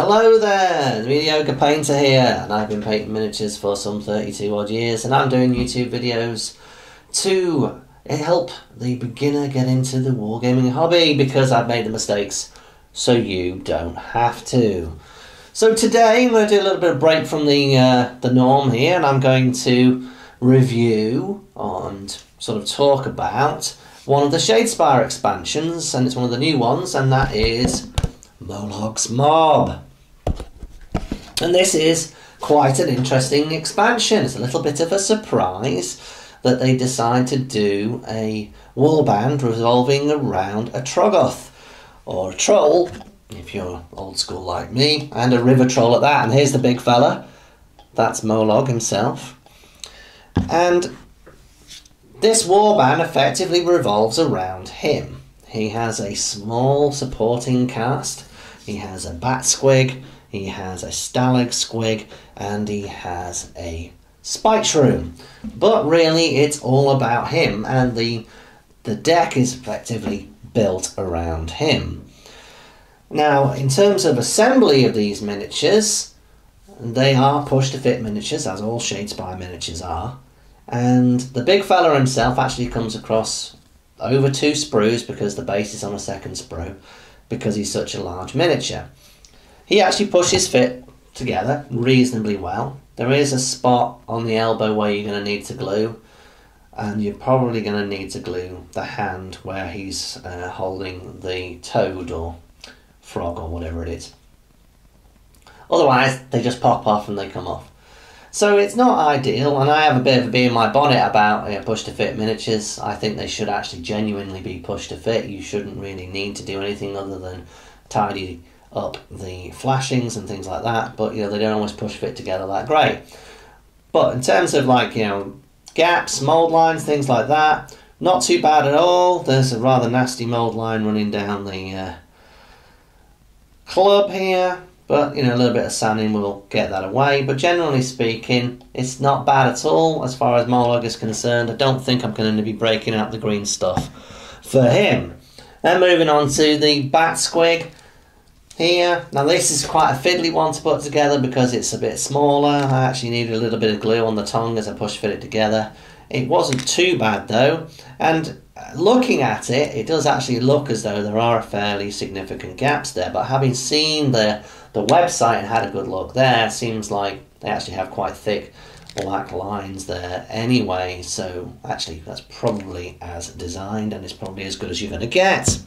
Hello there, the Mediocre Painter here, and I've been painting miniatures for some 32 odd years, and I'm doing YouTube videos to help the beginner get into the wargaming hobby because I've made the mistakes so you don't have to. So today I'm going to do a little bit of break from the norm here, and I'm going to review and sort of talk about one of the Shadespire expansions, and it's one of the new ones, and that is Molohg's Mob. And this is quite an interesting expansion. It's a little bit of a surprise that they decide to do a warband revolving around a Troggoth, or a troll, if you're old school like me, and a river troll at that. And here's the big fella. That's Molohg himself. And this warband effectively revolves around him. He has a small supporting cast. He has a bat squig, he has a stalag squig, and he has a spike shroom. But really it's all about him, and the deck is effectively built around him. Now, in terms of assembly of these miniatures, they are push to fit miniatures, as all Shadespire miniatures are. And the big fella himself actually comes across over 2 sprues because the base is on a second sprue, because he's such a large miniature. He actually pushes fit together reasonably well. There is a spot on the elbow where you're going to need to glue, and you're probably going to need to glue the hand where he's holding the toad or frog or whatever it is. Otherwise they just pop off and they come off. So it's not ideal, and I have a bit of a bee in my bonnet about push to fit miniatures. I think they should actually genuinely be push to fit. You shouldn't really need to do anything other than tidy up the flashings and things like that, but you know, they don't always push fit together that great. But in terms of, like, you know, gaps, mould lines, things like that, not too bad at all. There's a rather nasty mould line running down the club here, but you know, a little bit of sanding will get that away. But generally speaking, it's not bad at all as far as Molohg is concerned. I don't think I'm going to be breaking out the green stuff for him. Then moving on to the bat squig here. Now this is quite a fiddly one to put together because it's a bit smaller. I actually needed a little bit of glue on the tongue as I push fit it together. It wasn't too bad though, and looking at it, it does actually look as though there are fairly significant gaps there, but having seen the website and had a good look there, it seems like they actually have quite thick black lines there anyway, so actually that's probably as designed, and it's probably as good as you're going to get.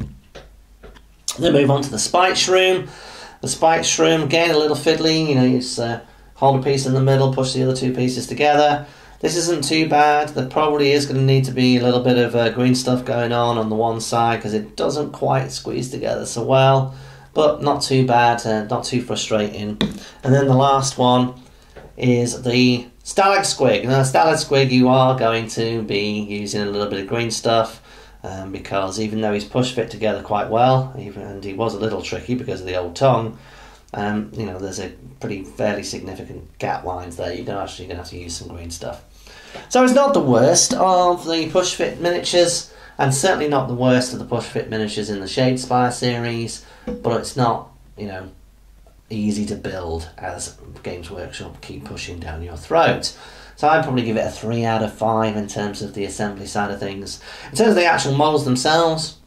Then move on to the spike shroom. The spike shroom, again, a little fiddly. You know, you just hold a piece in the middle, push the other 2 pieces together. This isn't too bad. There probably is going to need to be a little bit of green stuff going on the one side because it doesn't quite squeeze together so well, but not too bad, not too frustrating. And then the last one is the stalag squig. Now, stalag squig, you are going to be using a little bit of green stuff, because even though he's push fit together quite well, and he was a little tricky because of the old tongue, you know, there's a fairly significant gap lines there. You're actually going to have to use some green stuff. So it's not the worst of the push fit miniatures, and certainly not the worst of the push fit miniatures in the Shadespire series, but it's not, you know, easy to build as Games Workshop keep pushing down your throat. So I'd probably give it a 3 out of 5 in terms of the assembly side of things. In terms of the actual models themselves,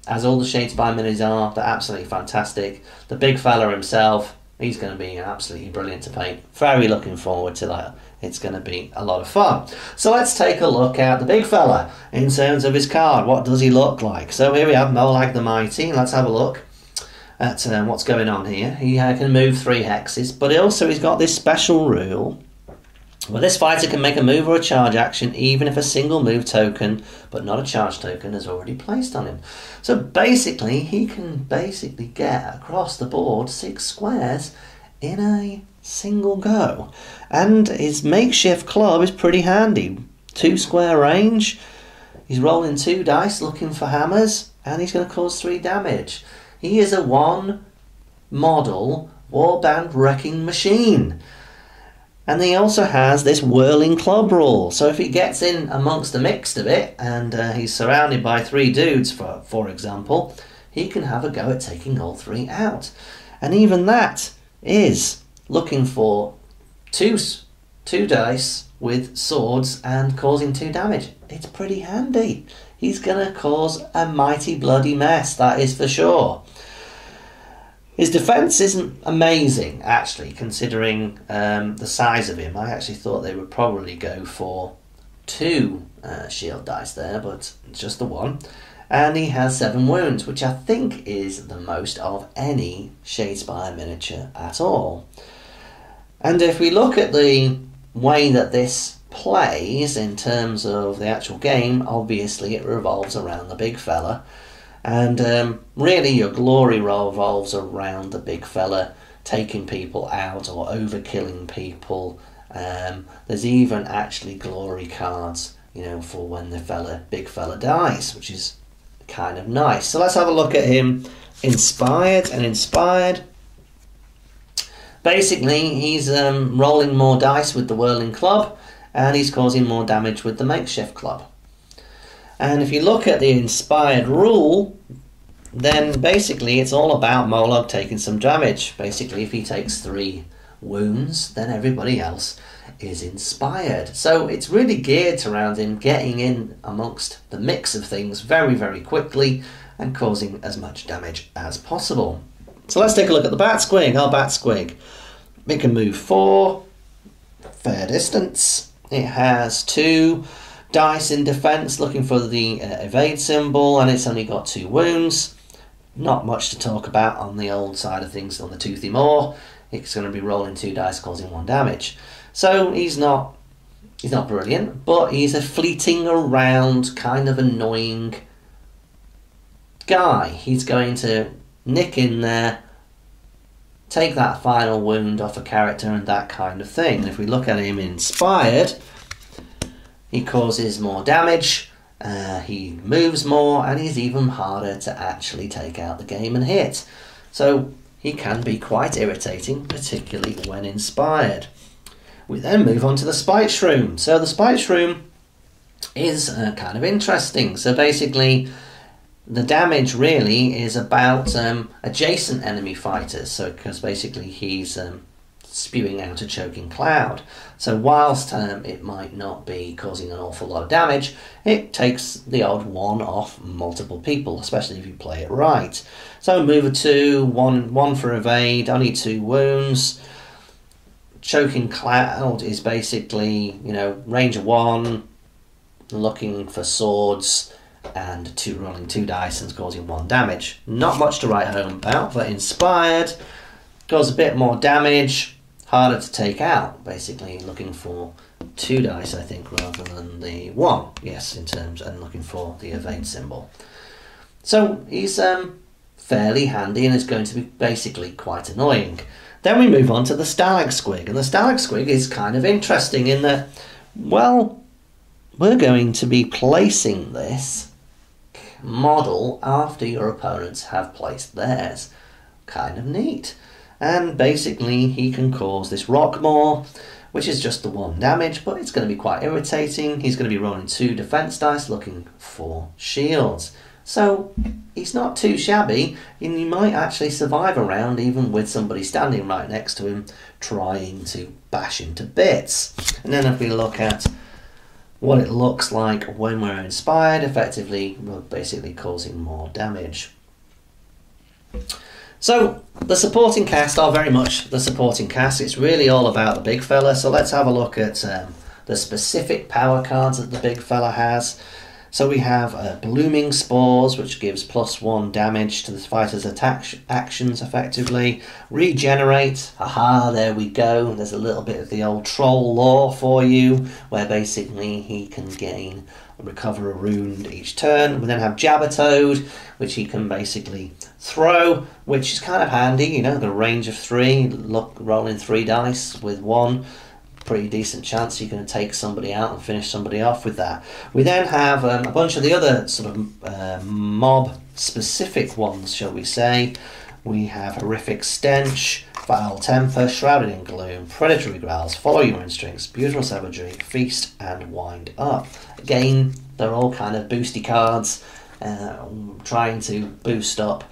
as all the Shadespire minis are, they're absolutely fantastic. The big fella himself, he's going to be absolutely brilliant to paint. Very looking forward to that. It's going to be a lot of fun. So let's take a look at the big fella in terms of his card. What does he look like? So here we have Molohg the Mighty. Let's have a look at what's going on here. He can move 3 hexes, but also he's got this special rule. Well, this fighter can make a move or a charge action even if a single move token, but not a charge token, is already placed on him. So basically, he can basically get across the board 6 squares in a single go. And his makeshift club is pretty handy. 2 square range. He's rolling 2 dice looking for hammers, and he's going to cause 3 damage. He is a 1 model warband wrecking machine. And he also has this whirling club rule. So if he gets in amongst the mix of it, and he's surrounded by 3 dudes, for example, he can have a go at taking all 3 out. And even that is looking for two dice with swords and causing 2 damage. It's pretty handy. He's going to cause a mighty bloody mess, that is for sure. His defence isn't amazing, actually, considering the size of him. I actually thought they would probably go for 2 shield dice there, but it's just the 1. And he has 7 wounds, which I think is the most of any Shadespire miniature at all. And if we look at the way that this plays in terms of the actual game, obviously it revolves around the big fella. And really your glory revolves around the big fella taking people out or overkilling people. There's even actually glory cards, you know, for when the big fella dies, which is kind of nice. So let's have a look at him inspired. Basically, he's rolling more dice with the whirling club, and he's causing more damage with the makeshift club. And if you look at the inspired rule, then basically it's all about Mollog taking some damage. Basically, if he takes 3 wounds, then everybody else is inspired. So it's really geared around him getting in amongst the mix of things very, very quickly and causing as much damage as possible. So let's take a look at the Bat Squig. Our Bat Squig. It can move 4, fair distance. It has 2 dice in defense, looking for the evade symbol, and it's only got 2 wounds. Not much to talk about on the old side of things on the Toothy Maw. It's going to be rolling 2 dice, causing 1 damage. So he's not brilliant, but he's a fleeting around, kind of annoying guy. He's going to nick in there, take that final wound off a character and that kind of thing. And if we look at him inspired, he causes more damage, he moves more, and he's even harder to actually take out the game and hit. So he can be quite irritating, particularly when inspired. We then move on to the Spite Shroom. So the Spite Shroom is kind of interesting. So basically, the damage really is about adjacent enemy fighters. So because basically he's spewing out a choking cloud. So whilst it might not be causing an awful lot of damage, it takes the odd one off multiple people, especially if you play it right. So move a 2, one for evade, only 2 wounds. Choking cloud is basically, you know, range of 1, looking for swords, and rolling 2 dice and causing 1 damage. Not much to write home about, but inspired, does a bit more damage, harder to take out, basically looking for 2 dice, I think, rather than the 1, yes, in terms, and looking for the evade symbol. So he's fairly handy and is going to be basically quite annoying. Then we move on to the Stalag Squig, and the Stalag Squig is kind of interesting in that, well, we're going to be placing this model after your opponents have placed theirs. Kind of neat. And basically he can cause this Rockmaw, which is just the 1 damage, but it's going to be quite irritating. He's going to be rolling 2 defense dice looking for shields. So he's not too shabby, and you might actually survive a round even with somebody standing right next to him trying to bash him to bits. And then if we look at what it looks like when we're inspired, effectively we're basically causing more damage. So the supporting cast are very much the supporting cast. It's really all about the big fella. So let's have a look at the specific power cards that the big fella has. So we have Blooming Spores, which gives +1 damage to the fighter's attack actions effectively. Regenerate, aha, there we go. There's a little bit of the old troll lore for you, where basically he can recover a rune each turn. We then have Jabbertoad, which he can basically throw, which is kind of handy, you know, the range of 3, rolling 3 dice with 1. Pretty decent chance you're going to take somebody out and finish somebody off with that. We then have a bunch of the other sort of mob specific ones, shall we say. We have Horrific Stench, Foul Temper, Shrouded in Gloom, Predatory Growls, Follow Your Instincts, Beautiful Savagery, Feast and Wind Up. Again, they're all kind of boosty cards, trying to boost up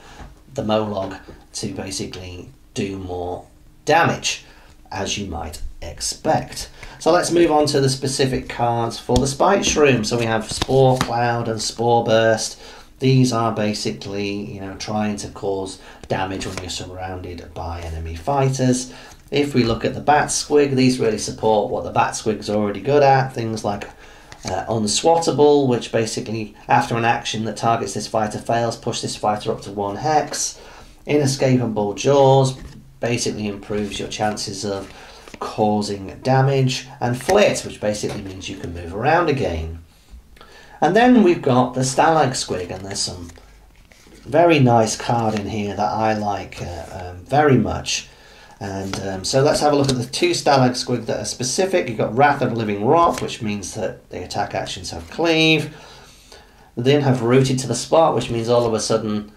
the Mollog to basically do more damage, as you might expect. So let's move on to the specific cards for the Spike Shroom. So we have Spore Cloud and Spore Burst. These are basically, you know, trying to cause damage when you're surrounded by enemy fighters. If we look at the Bat Squig, these really support what the Bat Squig's already good at. Things like Unswattable, which basically, after an action that targets this fighter fails, push this fighter up to 1 hex. Inescapable Jaws basically improves your chances of causing damage. And Flit, which basically means you can move around again. And then we've got the Stalag Squig, and there's some very nice card in here that I like very much. And so let's have a look at the 2 Stalag Squig that are specific. You've got Wrath of Living Rock, which means that the attack actions have cleave. They then have Rooted to the Spot, which means all of a sudden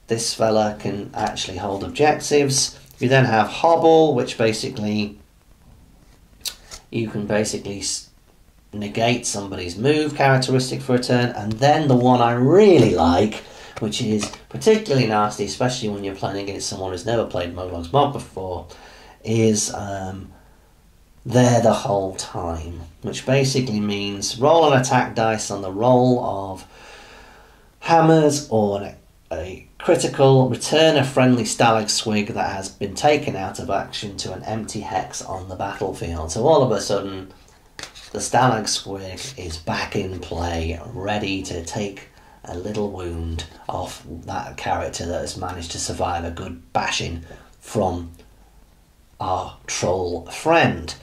this fella can actually hold objectives. You then have Hobble, which basically you can basically negate somebody's move characteristic for a turn. And then the one I really like, which is particularly nasty, especially when you're playing against someone who's never played Mollog's Mob before, is there the whole time, which basically means roll an attack dice on the roll of hammers or a critical, return a friendly Stalag Squig that has been taken out of action to an empty hex on the battlefield. So all of a sudden, the Stalag Squig is back in play, ready to take a little wound off that character that has managed to survive a good bashing from our troll friend.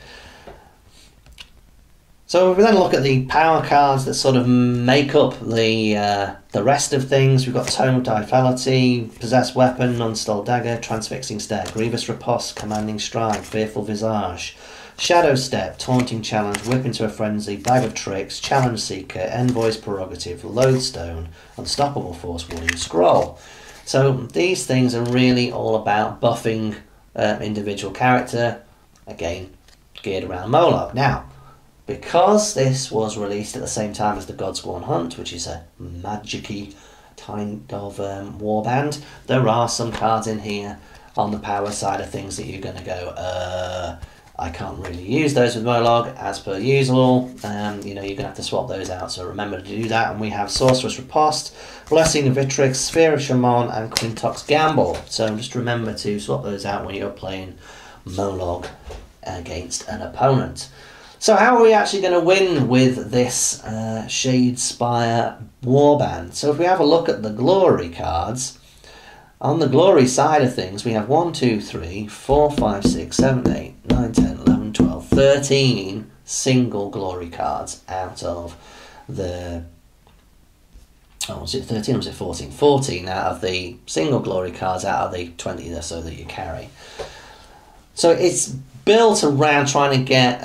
So if we then look at the power cards that sort of make up the rest of things, we've got Tome of Diaphility, Possessed Weapon, Unstalled Dagger, Transfixing Stare, Grievous Riposte, Commanding Stride, Fearful Visage, Shadow Step, Taunting Challenge, Whip into a Frenzy, Bag of Tricks, Challenge Seeker, Envoy's Prerogative, Lodestone, Unstoppable Force, Wooden Scroll. So these things are really all about buffing individual character, again, geared around Mollog. Now, because this was released at the same time as the Godsworn Hunt, which is a magic-y kind of warband, there are some cards in here on the power side of things that you're going to go, I can't really use those with Mollog as per usual. You know, you're going to have to swap those out, so remember to do that. And we have Sorceress Riposte, Blessing of Vitrix, Sphere of Shaman, and Quintox Gamble. So just remember to swap those out when you're playing Mollog against an opponent. So how are we actually going to win with this Shadespire warband? So if we have a look at the glory cards, on the glory side of things, we have 1, 2, 3, 4, 5, 6, 7, 8, 9, 10, 11, 12, 13 single glory cards out of the... Oh, was it 13 or was it 14? 14 out of the single glory cards out of the 20 or so that you carry. So it's built around trying to get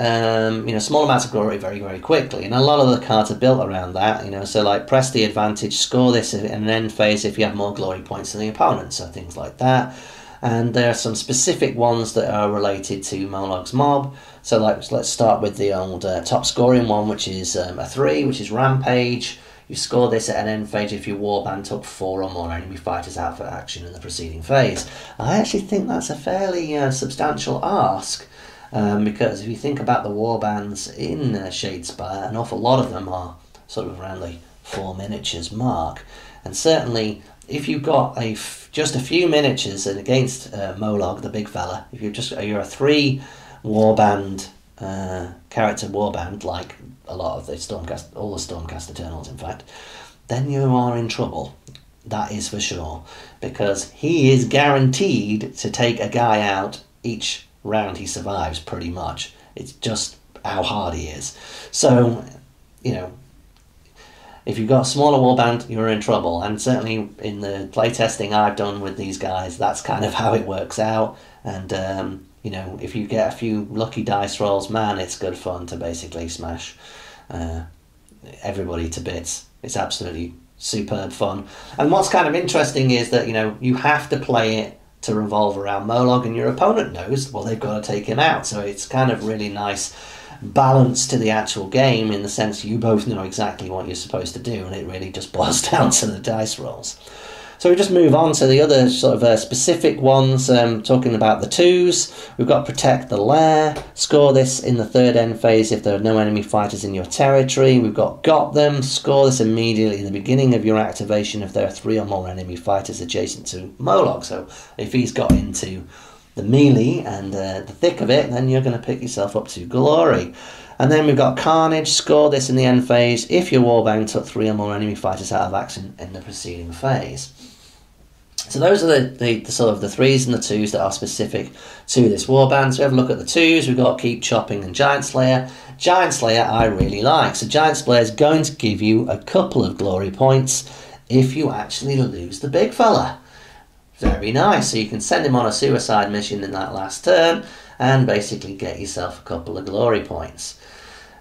you know, small amounts of glory very, very quickly, and a lot of the cards are built around that. You know, so like press the advantage, score this in an end phase if you have more glory points than the opponent, so things like that. And there are some specific ones that are related to Mollog's Mob. So like, let's start with the old top scoring one, which is a 3, which is Rampage. You score this at an end phase if your warband took 4 or more enemy fighters out for action in the preceding phase. I actually think that's a fairly substantial ask, because if you think about the warbands in Shadespire, an awful lot of them are sort of around the 4 miniatures mark. And certainly, if you've got just a few miniatures and against Mollog, the big fella, if you're a 3 warband character warband, like a lot of the Stormcast, all the Stormcast Eternals, in fact, then you are in trouble. That is for sure, because he is guaranteed to take a guy out each round he survives, pretty much. It's just how hard he is. So, you know, if you've got a smaller warband, you're in trouble. And certainly in the playtesting I've done with these guys, that's kind of how it works out. And you know, if you get a few lucky dice rolls, man, it's good fun to basically smash everybody to bits. It's absolutely superb fun. And what's kind of interesting is that, you know, you have to play it to revolve around Mollog, and your opponent knows, well, they've got to take him out. So it's kind of really nice balance to the actual game, in the sense you both know exactly what you're supposed to do, and it really just boils down to the dice rolls. So we just move on to the other sort of specific ones, talking about the 2s. We've got Protect the Lair. Score this in the 3rd end phase if there are no enemy fighters in your territory. We've got Them. Score this immediately at the beginning of your activation if there are 3 or more enemy fighters adjacent to Mollog. So if he's got into the melee and the thick of it, then you're going to pick yourself up to glory. And then we've got Carnage. Score this in the end phase if your warband took 3 or more enemy fighters out of action in the preceding phase. So those are the sort of the 3s and the 2s that are specific to this warband. So we have a look at the 2s. We've got Keep Chopping and Giant Slayer. Giant Slayer I really like. So Giant Slayer is going to give you a couple of glory points if you actually lose the big fella. Very nice. So you can send him on a suicide mission in that last turn and basically get yourself a couple of glory points.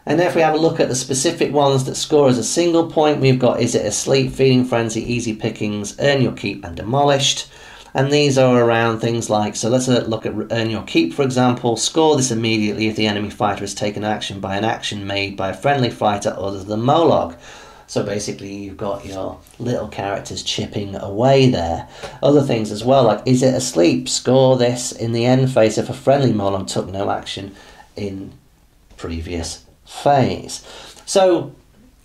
And if we have a look at the specific ones that score as a single point, we've got Is It Asleep, Feeding Frenzy, Easy Pickings, Earn Your Keep and Demolished. And these are around things like, so let's look at Earn Your Keep, for example. Score this immediately if the enemy fighter has taken action by an action made by a friendly fighter other than Mollog. So basically you've got your little characters chipping away there. Other things as well, like Is It Asleep? Score this in the end phase if a friendly Mollog took no action in previous phase. So,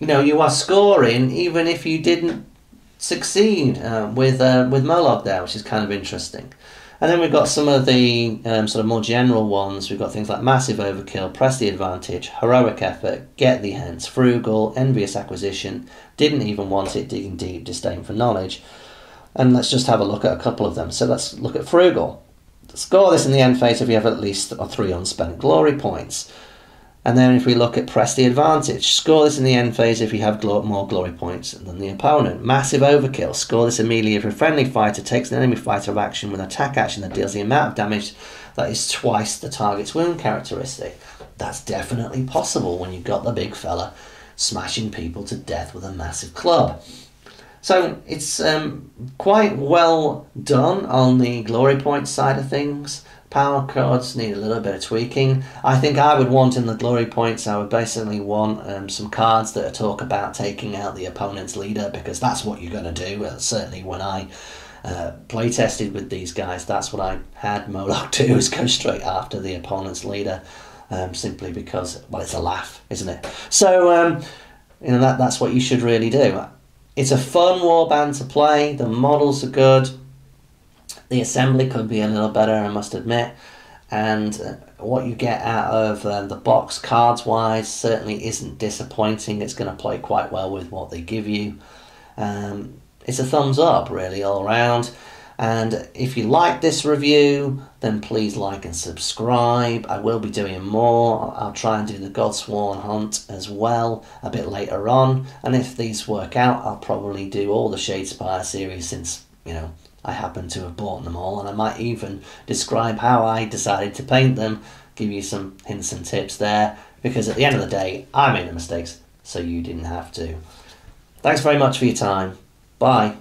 you know, you are scoring even if you didn't succeed with Mollog there, which is kind of interesting. And then we've got some of the sort of more general ones. We've got things like Massive Overkill, Press the Advantage, Heroic Effort, Get Thee Hence, Frugal, Envious Acquisition, Didn't Even Want It, Digging Deep, Disdain for Knowledge. And let's just have a look at a couple of them. So let's look at Frugal. Score this in the end phase if you have at least 3 unspent glory points. And then if we look at Press the Advantage, score this in the end phase if you have more glory points than the opponent. Massive Overkill, score this immediately if a friendly fighter takes an enemy fighter of action with an attack action that deals the amount of damage that is twice the target's wound characteristic. That's definitely possible when you've got the big fella smashing people to death with a massive club. So it's quite well done on the glory point side of things. Power cards need a little bit of tweaking. I think I would want in the glory points, I would basically want some cards that talk about taking out the opponent's leader, because that's what you're going to do. Certainly when I play tested with these guys, that's what I had Mollog do, is go straight after the opponent's leader, simply because, well, it's a laugh, isn't it? So, you know, that's what you should really do. It's a fun warband to play. The models are good. The assembly could be a little better, I must admit. And what you get out of the box cards-wise certainly isn't disappointing. It's going to play quite well with what they give you. It's a thumbs up, really, all around. And if you like this review, then please like and subscribe. I will be doing more. I'll try and do the Godsworn Hunt as well a bit later on. And if these work out, I'll probably do all the Shadespire series, since, you know, I happen to have bought them all. And I might even describe how I decided to paint them, give you some hints and tips there. Because at the end of the day, I made the mistakes, so you didn't have to. Thanks very much for your time. Bye.